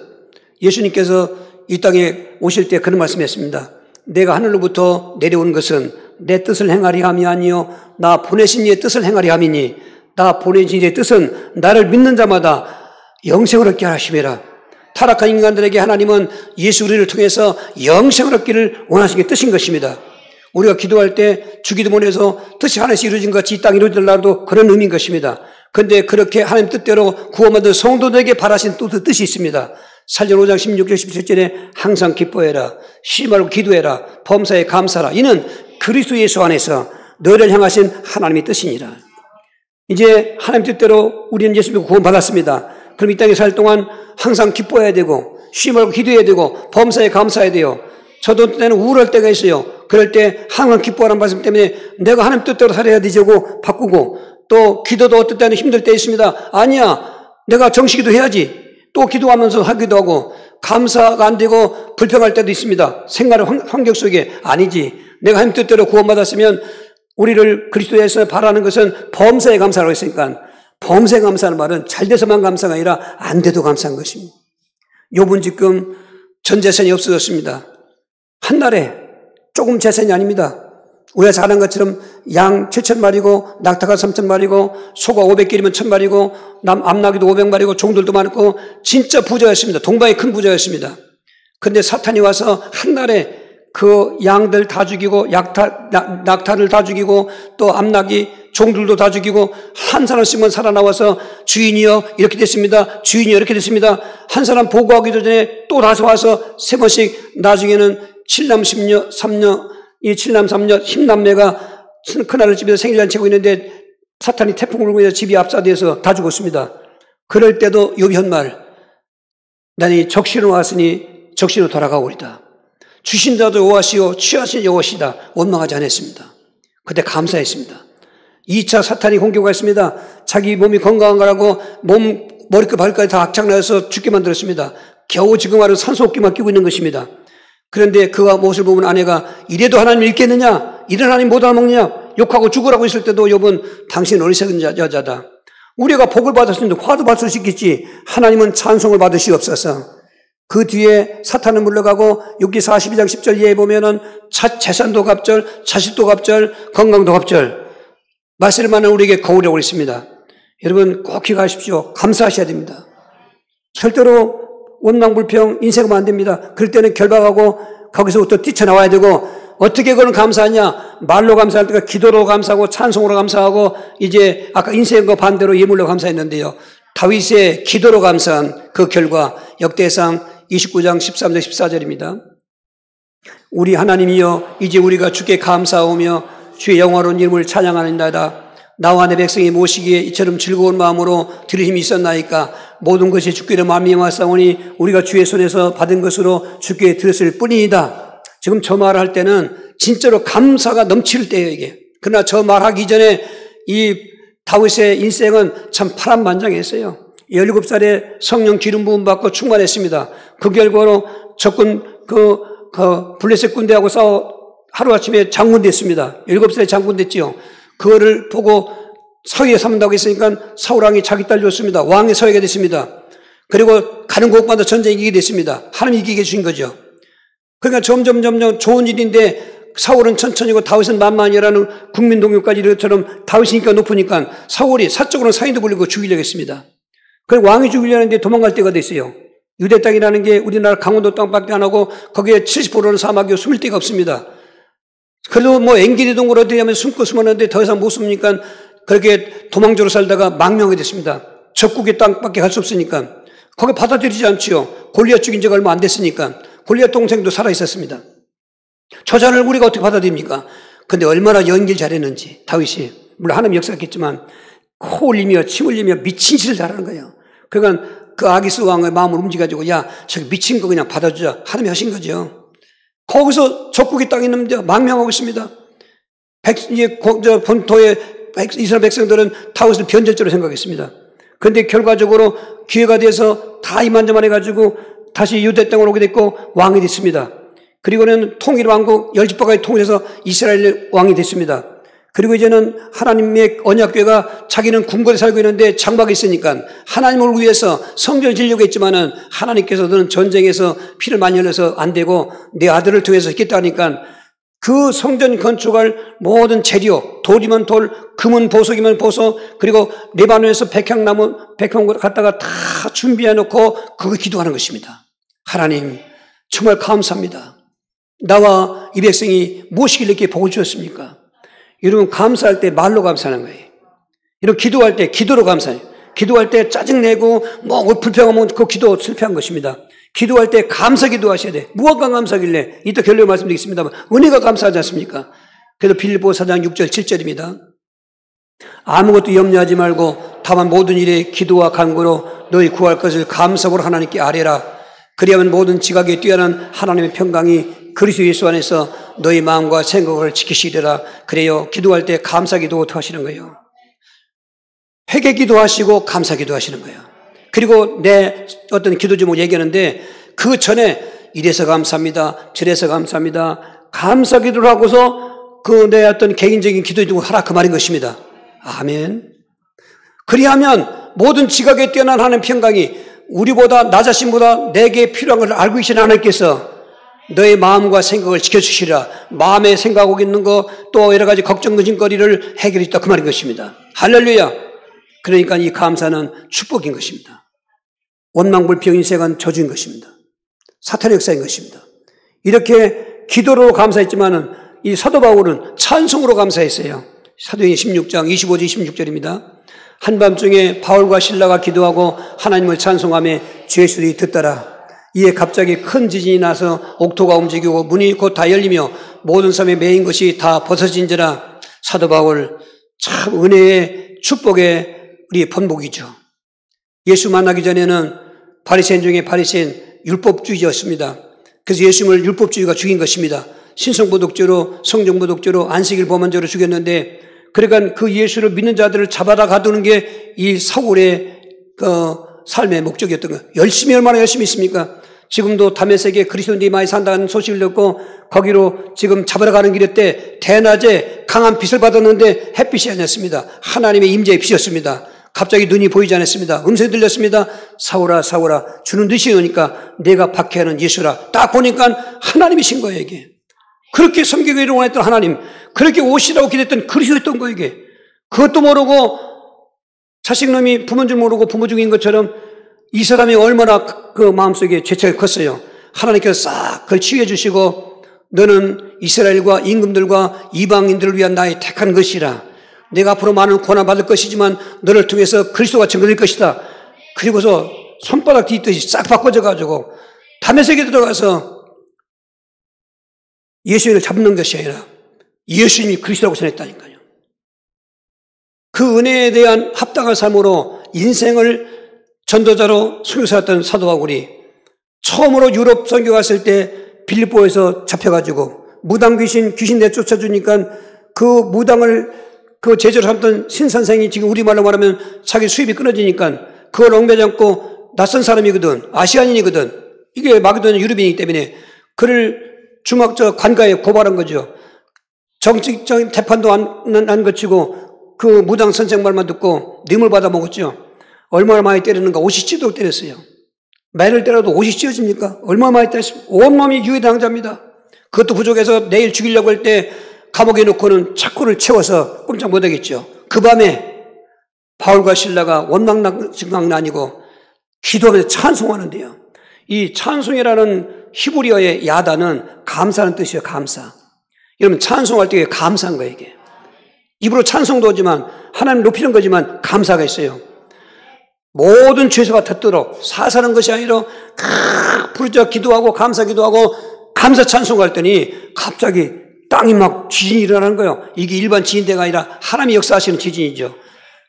예수님께서 이 땅에 오실 때 그런 말씀했습니다. 내가 하늘로부터 내려오는 것은 내 뜻을 행하리 함이 아니요 나 보내신 이의 뜻을 행하리 함이니 나 보내신 이의 뜻은 나를 믿는 자마다 영생을 얻게 하심이라. 타락한 인간들에게 하나님은 예수 우리를 통해서 영생을 얻기를 원하시는 게 뜻인 것입니다. 우리가 기도할 때 주기도문에서 뜻이 하나씩 이루어진 것 같이 이 땅이 이루어질라도 그런 의미인 것입니다. 그런데 그렇게 하나님 뜻대로 구원받은 성도들에게 바라신 또 그 뜻이 있습니다. 사전 5장 16절 17절에 항상 기뻐해라. 쉬지 말고 기도해라. 범사에 감사하라. 이는 그리스도 예수 안에서 너를 향하신 하나님의 뜻이니라. 이제 하나님 뜻대로 우리는 예수 믿고 구원받았습니다. 그럼 이 땅에 살 동안 항상 기뻐해야 되고 쉬지 말고 기도해야 되고 범사에 감사해야 돼요. 저도 때는 우울할 때가 있어요. 그럴 때 항상 기뻐하라는 말씀 때문에 내가 하나님 뜻대로 살아야 되자고 바꾸고 또 기도도 어떨 때는 힘들 때 있습니다. 아니야. 내가 정식기도 해야지. 또 기도하면서 하기도 하고 감사가 안 되고 불평할 때도 있습니다. 생활의 환경 속에 아니지. 내가 하나님 뜻대로 구원받았으면 우리를 그리스도에서 바라는 것은 범사에 감사라고 했으니까 범사에 감사하는 말은 잘 돼서만 감사가 아니라 안 돼도 감사한 것입니다. 욥은 지금 전 재산이 없어졌습니다. 한 달에 조금 재산이 아닙니다. 우리가 잘 아는 것처럼 양 7,000마리고 낙타가 3,000마리고 소가 500개이면 1,000마리고 암나귀도 500마리고 종들도 많고 진짜 부자였습니다. 동방의 큰 부자였습니다. 그런데 사탄이 와서 한 달에 그 양들 다 죽이고 낙타를 다 죽이고 또 암나귀 종들도 다 죽이고 한 사람씩만 살아나와서 주인이여 이렇게 됐습니다. 주인이여 이렇게 됐습니다. 한 사람 보고하기도 전에 또 다시 와서 3번씩 나중에는 7남 10녀 3녀 이 7남 3녀 10남매가 큰아들 집에서 생일잔치하고 있는데 사탄이 태풍을 불고 있어서 집이 압사돼서 다 죽었습니다. 그럴 때도 욥이 한 말, 나니 적시로 왔으니 적시로 돌아가오리다. 주신 자도 여호와시요 취하신 여호와시다. 원망하지 않았습니다. 그때 감사했습니다. 2차 사탄이 공격했습니다. 자기 몸이 건강한 거라고 머리끝 발끝까지 다 악착나서 죽게 만들었습니다. 겨우 지금 하루 산소호흡기만 끼고 있는 것입니다. 그런데 그가 무엇을 보면 아내가 이래도 하나님 읽겠느냐? 이런 하나님 못 알아먹느냐? 욕하고 죽으라고 했을 때도 욥은 당신 어리석은 여자다. 우리가 복을 받았으면 화도 받을 수 있겠지. 하나님은 찬송을 받으시옵소서. 그 뒤에 사탄은 물러가고 욥기 42장 10절 이하에 보면은 재산도 갑절, 자식도 갑절, 건강도 갑절. 말씀을 만난 우리에게 거울이라고 있습니다. 여러분 꼭 기억하십시오. 감사하셔야 됩니다. 절대로 원망불평 인생하면 안 됩니다. 그럴 때는 결박하고 거기서부터 뛰쳐나와야 되고 어떻게 그걸 감사하냐? 말로 감사할 때가 기도로 감사하고 찬송으로 감사하고 이제 아까 인생과 반대로 예물로 감사했는데요. 다윗의 기도로 감사한 그 결과 역대상 29장 13절 14절입니다. 우리 하나님이여 이제 우리가 주께 감사하오며 주의 영화로운 이름을 찬양하는다다. 나와 내 백성이 모시기에 이처럼 즐거운 마음으로 들으심이 있었나이까. 모든 것이 주께로 말미암았사오니 우리가 주의 손에서 받은 것으로 주께 들었을 뿐이다. 지금 저 말할 때는 진짜로 감사가 넘칠 때예요, 이게. 그러나 저 말하기 전에 이 다윗의 인생은 참 파란만장했어요. 17살에 성령 기름 부음 받고 충만했습니다. 그 결과로 적군 블레셋 군대하고 싸워 하루아침에 장군 됐습니다. 17살에 장군 됐지요. 그거를 보고 서위에 삼는다고 했으니까 사울왕이 자기 딸 줬습니다. 왕의 서위가 됐습니다. 그리고 가는 곳마다 전쟁 이기게 됐습니다. 하나님 이기게 해주신 거죠. 그러니까 점점 좋은 일인데 사울은 천천히고 다윗은 만만이라는 국민 동요까지 이것처럼 다윗이니까 높으니까 사울이 사적으로는 사인도 불리고 죽이려고 했습니다. 그리고 왕이 죽이려는데 도망갈 때가 됐어요. 유대 땅이라는 게 우리나라 강원도 땅밖에 안 하고 거기에 70%는 사막이고 숨을 데가 없습니다. 그래도 뭐 앵기리 동굴 어디 하면 숨고 숨었는데 더 이상 못 숨으니까 그렇게 도망조로 살다가 망명하게 됐습니다. 적국의 땅밖에 갈 수 없으니까. 거기 받아들이지 않지요. 골리앗 죽인 지가 얼마 안 됐으니까. 골리앗 동생도 살아있었습니다. 저자를 우리가 어떻게 받아들입니까? 근데 얼마나 연기를 잘했는지 다윗이. 물론 하나님 역사했겠지만 코 올리며 침 흘리며 미친 짓을 잘하는 거예요. 그러니까 그 아기스 왕의 마음을 움직여가지고 야 저기 미친 거 그냥 받아주자. 하나님이 하신 거죠. 거기서 적국의 땅에 있는데 망명하고 있습니다. 본토의 이스라엘 백성들은 다윗을 변절자로 생각했습니다. 그런데 결과적으로 기회가 돼서 다 이만저만 해가지고 다시 유대 땅으로 오게 됐고 왕이 됐습니다. 그리고는 통일 왕국 10지파까지 통일해서 이스라엘 왕이 됐습니다. 그리고 이제는 하나님의 언약궤가 자기는 궁궐에 살고 있는데 장막에 있으니까 하나님을 위해서 성전을 지으려고 했지만은 하나님께서 너는 전쟁에서 피를 많이 흘려서 안 되고 내 아들을 통해서 했겠다 하니까 그 성전 건축할 모든 재료, 돌이면 돌, 금은 보석이면 보석, 그리고 레바논에서 백향나무, 백향 갖다가 다 준비해 놓고 그거 기도하는 것입니다. 하나님, 정말 감사합니다. 나와 이 백성이 무엇이길래 이렇게 복을 주었습니까? 여러분, 감사할 때 말로 감사하는 거예요. 여러분, 기도할 때 기도로 감사해요. 기도할 때 짜증내고, 불평하면 그 기도 실패한 것입니다. 기도할 때 감사 기도하셔야 돼. 무엇과 감사하길래? 이따 결론을 말씀드리겠습니다만, 은혜가 감사하지 않습니까? 그래서 빌립보 4장 6절 7절입니다. 아무것도 염려하지 말고 다만 모든 일에 기도와 간구로 너희 구할 것을 감사로 하나님께 아뢰라. 그리하면 모든 지각에 뛰어난 하나님의 평강이 그리스도 예수 안에서 너희 마음과 생각을 지키시리라. 그래요. 기도할 때 감사 기도 어떻게 하시는 거예요? 회개 기도하시고 감사 기도하시는 거예요. 그리고 내 어떤 기도 제목 얘기하는데 그 전에 이래서 감사합니다. 저래서 감사합니다. 감사 기도를 하고서 그 내 어떤 개인적인 기도 제목 하라 그 말인 것입니다. 아멘. 그리하면 모든 지각에 뛰어난 하나님의 평강이 우리보다 나 자신보다 내게 필요한 것을 알고 계신 하나님께서 너의 마음과 생각을 지켜주시라. 마음에 생각하고 있는 거 또 여러 가지 걱정 근심거리를 해결해 주다 그 말인 것입니다. 할렐루야. 그러니까 이 감사는 축복인 것입니다. 원망불평 인생은 저주인 것입니다. 사탄의 역사인 것입니다. 이렇게 기도로 감사했지만은 이 사도 바울은 찬송으로 감사했어요. 사도행전 16장 25절 26절입니다. 한밤중에 바울과 실라가 기도하고 하나님을 찬송하며 주의 소리 듣더라. 이에 갑자기 큰 지진이 나서 옥토가 움직이고 문이 곧 다 열리며 모든 섬에 매인 것이 다 벗어진지라. 사도 바울 참 은혜의 축복의 우리 번복이죠. 예수 만나기 전에는 바리새인 중에 바리새인 율법주의였습니다. 그래서 예수님을 율법주의가 죽인 것입니다. 신성모독죄로, 성정모독죄로, 안식일 범한죄로 죽였는데, 그러니까 그 예수를 믿는 자들을 잡아다 가두는 게 이 사울의 그 삶의 목적이었던 거예요. 열심히, 얼마나 열심히 있습니까? 지금도 다메섹에 그리스도인들이 많이 산다는 소식을 듣고 거기로 지금 잡으러 가는 길일 때 대낮에 강한 빛을 받았는데 햇빛이 아니었습니다. 하나님의 임재의 빛이었습니다. 갑자기 눈이 보이지 않았습니다. 음성이 들렸습니다. 사울아, 사울아, 주는 듯이 오니까 내가 박해하는 예수라. 딱 보니까 하나님이신 거예요, 이게. 그렇게 섬기기를 원했던 하나님, 그렇게 오시라고 기대했던 그리스도였던 거예요, 이게. 그것도 모르고 자식놈이 부모인 줄 모르고 부모 중인 것처럼 이 사람이 얼마나 그 마음속에 죄책이 컸어요. 하나님께서 싹 그걸 치유해 주시고 너는 이스라엘과 임금들과 이방인들을 위한 나의 택한 것이라. 내가 앞으로 많은 고난 받을 것이지만 너를 통해서 그리스도가 증거될 것이다. 그리고서 손바닥 뒤집듯이 싹 바꿔져가지고 다메섹에 들어가서 예수님을 잡는 것이 아니라 예수님이 그리스도라고 전했다니까요. 그 은혜에 대한 합당한 삶으로 인생을 전도자로 순교사였던 사도 바울이 처음으로 유럽 선교 갔을 때 빌립보에서 잡혀가지고 무당 귀신 내쫓아주니까 그 무당을 그 제자로 삼던 신선생이 지금 우리말로 말하면 자기 수입이 끊어지니까 그걸 얽매지 않고 낯선 사람이거든. 아시아인이거든. 이게 마게도냐 유럽인이기 때문에 그를 관가에 고발한 거죠. 정치적인 재판도 안 거치고 그 무당 선생 말만 듣고 뇌물 받아 먹었죠. 얼마나 많이 때렸는가? 옷이 찢도록 때렸어요. 매를 때려도 옷이 찢어집니까? 얼마나 많이 때렸습니까? 온몸이 유해당자입니다. 그것도 부족해서 내일 죽이려고 할 때 감옥에 놓고는 착고를 채워서 꼼짝 못하겠죠. 그 밤에 바울과 실라가 원망증강 아니고 기도하면서 찬송하는데요. 이 찬송이라는 히브리어의 야다는 감사하는 뜻이에요. 감사. 여러분 찬송할 때 감사한 거예요, 이게. 입으로 찬송도 하지만 하나님 높이는 거지만 감사가 있어요. 모든 죄수가 덧도록 사사는 것이 아니라 부르짖어 기도하고 감사 기도하고 감사 찬송할 때니 갑자기 땅이 막 지진이 일어나는 거예요. 이게 일반 지진대가 아니라 하나님이 역사하시는 지진이죠.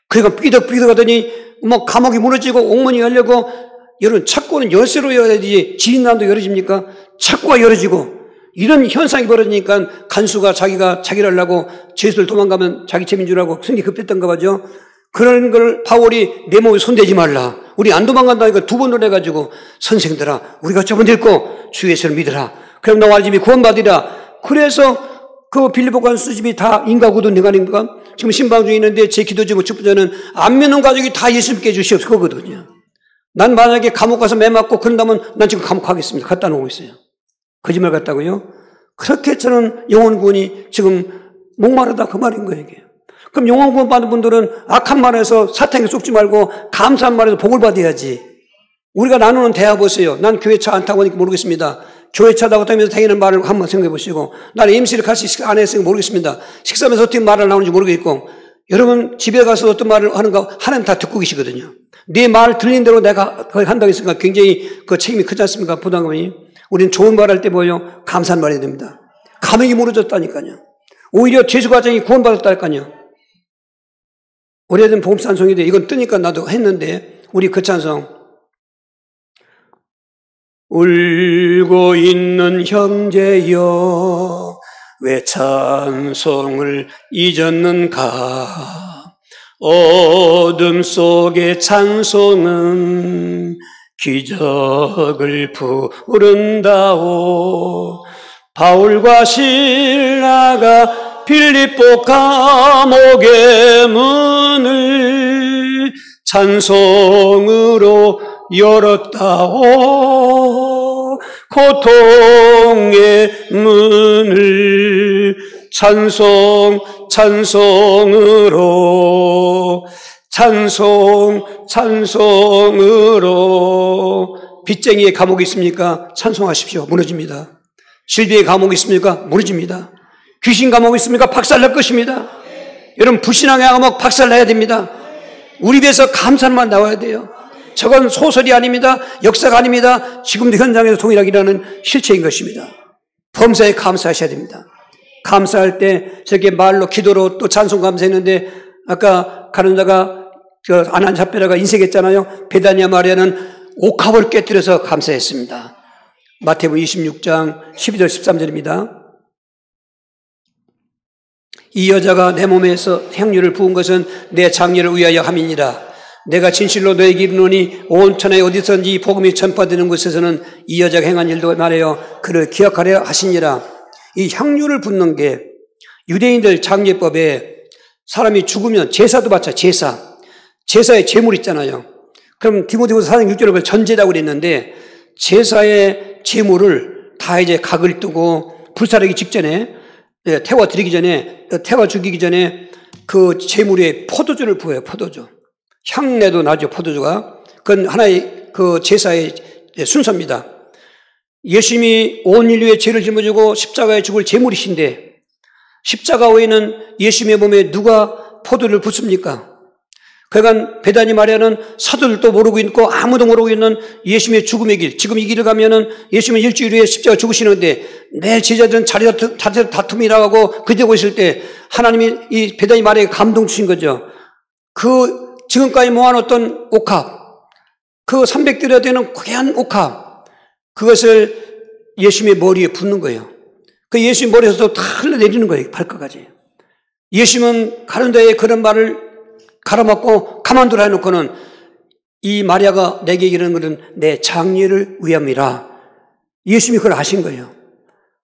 그러니까 삐덕삐덕 하더니 뭐 감옥이 무너지고 옥문이 열리고 여러분 착고는 열쇠로 열어야지 지진난도 열어집니까? 착고가 열어지고 이런 현상이 벌어지니까 간수가 자기를 하려고 죄수들 도망가면 자기 책임인 줄 알고 승리 급했던가 봐죠. 그런 걸 바울이 내 몸에 손대지 말라. 우리 안 도망간다니까 두 번 놀래가지고 선생들아 우리가 저번 읽고 주 예수를 믿으라. 그럼 너와 집이 구원받으리라. 그래서 그 빌립보 간수 집이 다 인가구도 내가니까 지금 신방 중에 있는데 제 기도 제목 첫 번째는 안 믿는 가족이 다 예수 믿게 해주시옵소서 그거거든요. 난 만약에 감옥 가서 매 맞고 그런다면 난 지금 감옥 가겠습니다. 갖다 놓고 있어요. 거짓말 같다고요? 그렇게 저는 영혼구원이 지금 목마르다 그 말인 거예요, 이게. 그럼 영혼구원 받은 분들은 악한 말에서 사탄에 속지 말고 감사한 말에서 복을 받아야지. 우리가 나누는 대화 보세요. 난 교회 차 안 타고 하니까 모르겠습니다. 교회 차 타고 다니면서 다니는 말을 한번 생각해 보시고 나는 MC를 같이 안 했으니까 모르겠습니다. 식사하면서 어떻게 말을 나오는지 모르겠고 여러분 집에 가서 어떤 말을 하는가 하나님 다 듣고 계시거든요. 네 말 들린 대로 내가 한다고 했으니까 굉장히 그 책임이 크지 않습니까? 부담감이. 우리는 좋은 말 할 때 뭐예요? 감사한 말 해야 됩니다. 감옥이 무너졌다니까요. 오히려 죄수 과정이 구원받았다니까요. 오래된 복음 찬송인데 이건 뜨니까 나도 했는데 우리 그 찬송 울고 있는 형제여 왜 찬송을 잊었는가 어둠 속의 찬송은 기적을 부른다오 바울과 실라가 빌립보 감옥의 문을 찬송으로 열었다오 고통의 문을 찬송으로 빚쟁이의 감옥이 있습니까? 찬송하십시오. 무너집니다. 실비의 감옥이 있습니까? 무너집니다. 귀신 감옥이 있습니까? 박살날 것입니다. 여러분 불신앙의 감옥 박살나야 됩니다. 우리 입에서 감사만 나와야 돼요. 저건 소설이 아닙니다. 역사가 아닙니다. 지금도 현장에서 동일하게 일하는 실체인 것입니다. 범사에 감사하셔야 됩니다. 감사할 때 저렇게 말로 기도로 또 찬송 감사했는데 아까 가론자가 아나니아가 인색했잖아요. 베다니아 마리아는 옥합을 깨뜨려서 감사했습니다. 마태복음 26장 12절 13절입니다. 이 여자가 내 몸에서 향유를 부은 것은 내 장례를 위하여 함이니라. 내가 진실로 너에게 이르노니 온 천하에 어디서든지 복음이 전파되는 곳에서는 이 여자가 행한 일도 말하여 그를 기억하려 하시니라. 이 향유를 붓는 게 유대인들 장례법에 사람이 죽으면 제사도 바쳐. 제사에 제물 있잖아요. 그럼 디모데후서 4장 6절에 그걸 전제라고 그랬는데 제사의 제물을 다 이제 각을 뜨고 불사르기 직전에 태워 드리기 전에 태워 죽이기 전에 그 제물에 포도주를 부어요. 포도주. 향내도 나죠. 포도주가. 그건 하나의 그 제사의 순서입니다. 예수님이 온 인류의 죄를 짊어지고 십자가에 죽을 제물이신데 십자가 외에는 예수님의 몸에 누가 포도를 붓습니까? 그러니까 베다니 마리아는 사도들도 모르고 있고 아무도 모르고 있는 예수님의 죽음의 길. 지금 이 길을 가면은 예수님은 일주일 후에 십자가 죽으시는데 매일 제자들은 자리 다툼이 일어나고 그대고 있을 때 하나님이 이 베다니 마리아에게 감동 주신 거죠. 그 지금까지 모아놓던 옥합, 그 300대나 되는 귀한 옥합, 그것을 예수님의 머리에 붓는 거예요. 그 예수님 머리에서도 다 흘러내리는 거예요. 발끝까지. 예수님은 가론다에 그런 말을 갈아먹고 가만두라 해놓고는 이 마리아가 내게 이르는 것은 내 장례를 위함이라. 예수님이 그걸 아신 거예요.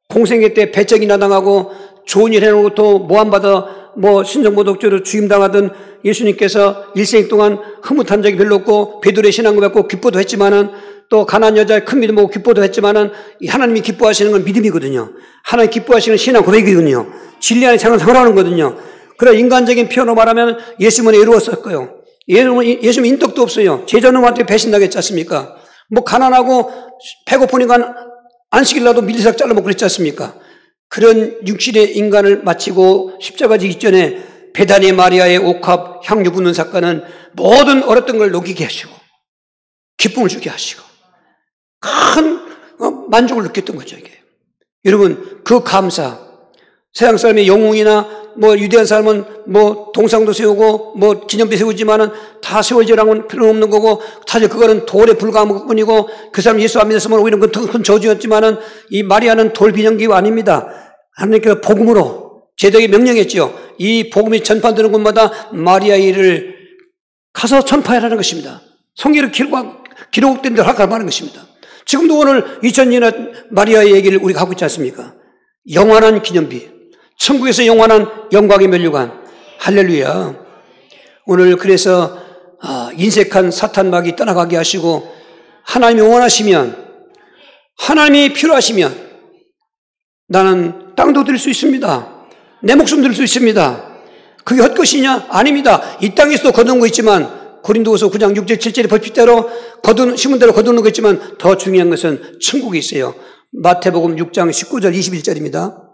공생애 때 배척이나 당하고 좋은 일 해놓고 또 모함받아 신정모독죄로 죽임당하던 예수님께서 일생 동안 흐뭇한 적이 별로 없고 베드로의 신앙을 받고 기뻐도 했지만은 또 가난한 여자의 큰 믿음 보고 기뻐도 했지만은 하나님이 기뻐하시는 건 믿음이거든요. 하나님 기뻐하시는 신앙 고백이거든요. 진리 안에 생활하는 거거든요. 그래 인간적인 표현으로 말하면 예수님은 애로웠었고요. 예수님은 인덕도 없어요. 제자놈한테 배신당했지 않습니까? 가난하고 배고프니까 안식일라도 밀리삭 잘라먹고 그랬지 않습니까? 그런 육신의 인간을 마치고 십자가 지기 전에 베다니 마리아의 옥합 향유 붓는 사건은 모든 어렸던 걸 녹이게 하시고 기쁨을 주게 하시고 큰 만족을 느꼈던 거죠. 이게 여러분 그 감사 세상 사람의 영웅이나 유대한 사람은 동상도 세우고 기념비 세우지만은 다 세워지라는 필요는 없는 거고 사실 그거는 돌에 불과한 것뿐이고 그 사람 예수 안 믿었으면 오히려 큰 저주였지만은 이 마리아는 돌 비정기가 아닙니다. 하나님께서 복음으로 제자에게 명령했죠. 이 복음이 전파되는 곳마다 마리아의 일을 가서 전파하라는 것입니다. 성경에 기록된 대로 하라는 것입니다. 지금도 오늘 2000년의 마리아의 얘기를 우리가 하고 있지 않습니까? 영원한 기념비, 천국에서 영원한 영광의 면류관, 할렐루야. 오늘 그래서 인색한 사탄마귀 떠나가게 하시고 하나님이 원하시면, 하나님이 필요하시면 나는 땅도 드릴 수 있습니다. 내 목숨 드릴 수 있습니다. 그게 헛것이냐? 아닙니다. 이 땅에서도 거두는 거 있지만 고린도후서 9장 6절 7절의 법칙대로 심은 대로 거두는 거 있지만 더 중요한 것은 천국이 있어요. 마태복음 6장 19절 21절입니다.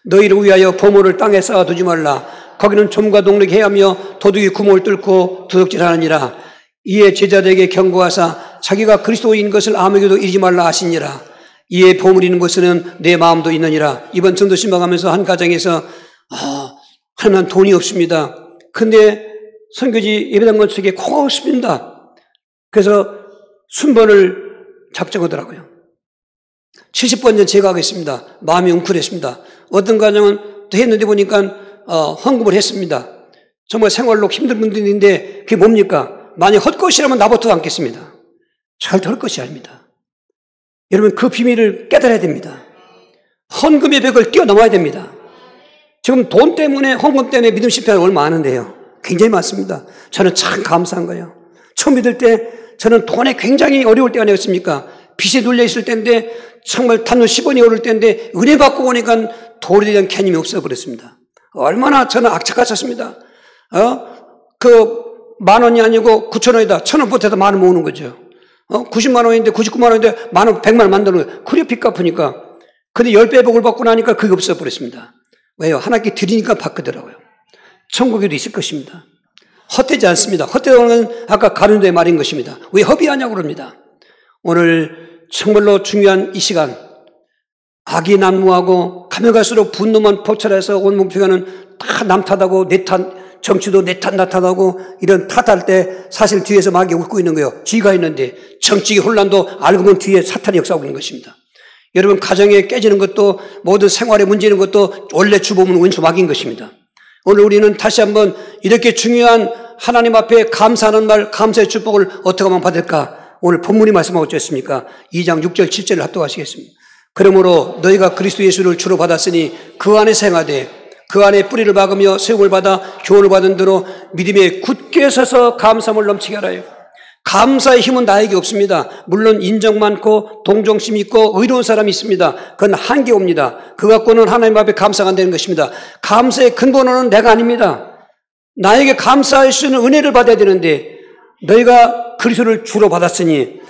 너희를 위하여 보물을 땅에 쌓아두지 말라. 거기는 좀과 동력이 해하며 도둑이 구멍을 뚫고 도둑질하느니라. 이에 제자들에게 경고하사 자기가 그리스도인 것을 아무에게도 이르지 말라 하시니라. 이에 보물이 있는 곳에는 내 마음도 있느니라. 이번 전도 신방하면서 한 가정에서 하나님 돈이 없습니다. 근데 선교지 예배당 건축에 코가 없습니다. 그래서 순번을 작정하더라고요. 70번 제가 하겠습니다. 마음이 웅크렸습니다. 어떤 가정은 또 했는데 보니까 헌금을 했습니다. 정말 생활로 힘든 분들인데 그게 뭡니까? 만약 헛것이라면 나부터 않겠습니다. 절대 헛것이 아닙니다. 여러분 그 비밀을 깨달아야 됩니다. 헌금의 벽을 뛰어넘어야 됩니다. 지금 돈 때문에 헌금 때문에 믿음 실패하는 얼마 많은데요. 굉장히 많습니다. 저는 참 감사한 거예요. 처음 믿을 때 저는 돈에 굉장히 어려울 때가 아니었습니까? 빚에 눌려 있을 때인데 정말 단돈 10원이 오를 때인데 은혜 받고 오니까 돈에 대한 개념이 없어버렸습니다. 얼마나 저는 악착같았습니다. 그 10,000원이 아니고 9,000원이다. 1,000원 보태서 10,000원 모으는 거죠. 90만 원인데 99만 원인데 10,000원, 100만 원 만드는 거예요. 그래 빚 갚으니까. 근데 10배 복을 받고 나니까 그게 없어버렸습니다. 왜요? 하나님께 드리니까 받거더라고요. 천국에도 있을 것입니다. 헛되지 않습니다. 헛되다는 건 아까 가룟도의 말인 것입니다. 왜 허비하냐고 그럽니다. 오늘 정말로 중요한 이 시간, 악이 난무하고 가면 갈수록 분노만 포철해서 온 몸피가는 다 남 탓하고 내 탓, 정치도 내 탓, 나 탓하고 이런 탓할 때 사실 뒤에서 마귀가 웃고 있는 거예요. 쥐가 있는데 정치의 혼란도 알고 보면 뒤에 사탄이 역사하고 있는 것입니다. 여러분 가정에 깨지는 것도 모든 생활에 문제 있는 것도 원래 주범은 원수 마귀인 것입니다. 오늘 우리는 다시 한번 이렇게 중요한 하나님 앞에 감사하는 말, 감사의 축복을 어떻게 하면 받을까? 오늘 본문이 말씀하고 있습니까? 2장 6절 7절을 합독하시겠습니다. 그러므로 너희가 그리스도 예수를 주로 받았으니 그 안에 생하되 그 안에 뿌리를 박으며 세움을 받아 교훈을 받은 대로 믿음에 굳게 서서 감사함을 넘치게 하라요. 감사의 힘은 나에게 없습니다. 물론 인정 많고 동정심 있고 의로운 사람이 있습니다. 그건 한계 옵니다. 그 갖고는 하나님 앞에 감사가 안 되는 것입니다. 감사의 근본은 내가 아닙니다. 나에게 감사할 수 있는 은혜를 받아야 되는데 너희가 그리스도를 주로 받았으니,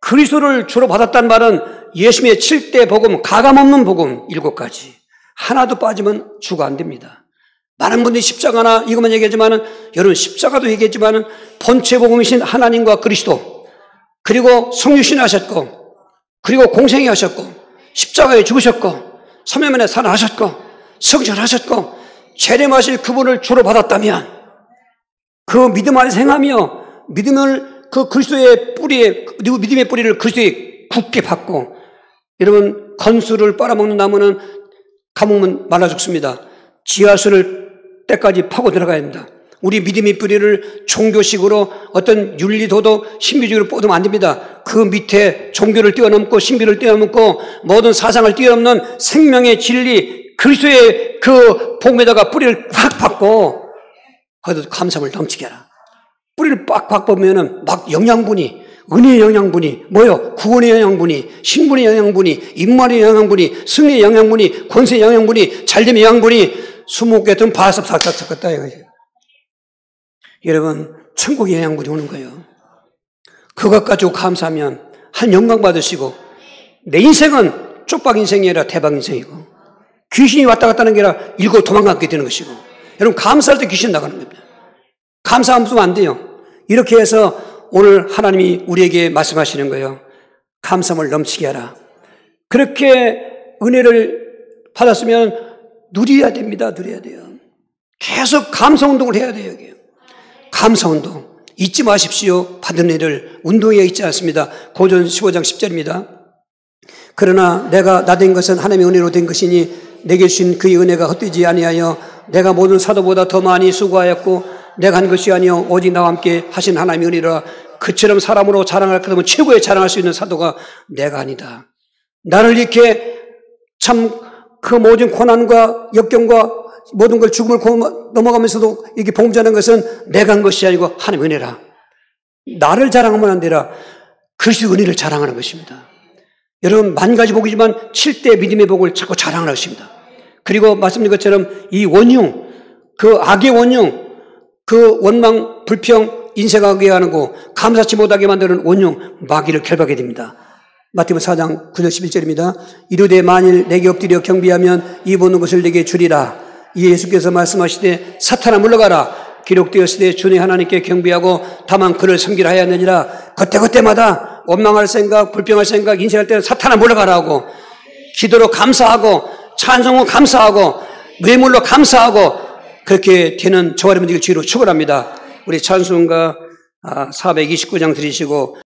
그리스도를 주로 받았다는 말은 예수님의 7대 복음, 가감없는 복음 7가지. 하나도 빠지면 주가 안 됩니다. 많은 분들이 십자가나 이것만 얘기하지만은, 여러분 십자가도 얘기했지만은 본체 복음이신 하나님과 그리스도, 그리고 성육신 하셨고, 그리고 공생이 하셨고, 십자가에 죽으셨고, 3년 만에 살아나셨고, 성전하셨고, 재림하실 그분을 주로 받았다면 그 믿음 안에 생하며 믿음을 그 그리스도의 뿌리에, 그리고 믿음의 뿌리를 그리스도에 굳게 받고, 여러분 건수를 빨아먹는 나무는 가뭄은 말라 죽습니다. 지하수를 때까지 파고 들어가야 합니다. 우리 믿음의 뿌리를 종교식으로 어떤 윤리도덕 신비주의로 뻗으면 안 됩니다. 그 밑에 종교를 뛰어넘고 신비를 뛰어넘고 모든 사상을 뛰어넘는 생명의 진리 그리스도의 그 복음에다가 뿌리를 확 박고 거기서 감사함을 넘치게 하라. 뿌리를 빡빡 뽑으면은 막 영양분이, 은혜의 영양분이, 뭐요? 구원의 영양분이, 신분의 영양분이, 입말의 영양분이, 승리의 영양분이, 권세의 영양분이, 잘됨의 영양분이 20개 좀 바삭 삭삭 이거예요. 여러분, 천국의 영양분이 오는 거예요. 그것 가지고 감사하면 한 영광 받으시고, 내 인생은 쪽박 인생이 아니라 대박 인생이고, 귀신이 왔다 갔다 하는 게 아니라 일고 도망가게 되는 것이고, 여러분 감사할 때 귀신 나가는 겁니다. 감사 안 하면 안 돼요. 이렇게 해서 오늘 하나님이 우리에게 말씀하시는 거예요. 감사함을 넘치게 하라. 그렇게 은혜를 받았으면 누려야 됩니다. 누려야 돼요. 계속 감사 운동을 해야 돼요. 여기. 감사 운동. 잊지 마십시오. 받은 은혜를. 운동에 있지 않습니다. 고전 15장 10절입니다. 그러나 내가 나 된 것은 하나님의 은혜로 된 것이니 내게 주신 그의 은혜가 헛되지 아니하여 내가 모든 사도보다 더 많이 수고하였고 내가 한 것이 아니요 오직 나와 함께 하신 하나님의 은혜라. 그처럼 사람으로 자랑할 것 같으면 최고의 자랑할 수 있는 사도가 내가 아니다. 나를 이렇게 참 그 모든 고난과 역경과 모든 걸 죽음을 넘어가면서도 이렇게 봉전하는 것은 내가 한 것이 아니고 하나님의 은혜라. 나를 자랑하면 안 되라. 그리스도의 은혜를 자랑하는 것입니다. 여러분 만 가지 복이지만 7대 믿음의 복을 자꾸 자랑하는 것입니다. 그리고 말씀드린 것처럼 이 원흉, 그 악의 원흉, 그 원망, 불평, 인색하게 하는 거, 감사치 못하게 만드는 원흉, 마귀를 결박하게 됩니다. 마태복음 4장 9절 11절입니다. 이르되 만일 내게 엎드려 경배하면 이 보는 것을 내게 주리라. 이 예수께서 말씀하시되 사탄아 물러가라. 기록되었으되 주님 하나님께 경배하고 다만 그를 섬기라 하였느니라. 그때마다 원망할 생각, 불평할 생각, 인색할 때는 사탄아 물러가라고, 기도로 감사하고 찬송으로 감사하고 외물로 감사하고 그렇게 되는 저와 여러분들의 주의로 축원합니다. 우리 찬송가 429장 들으시고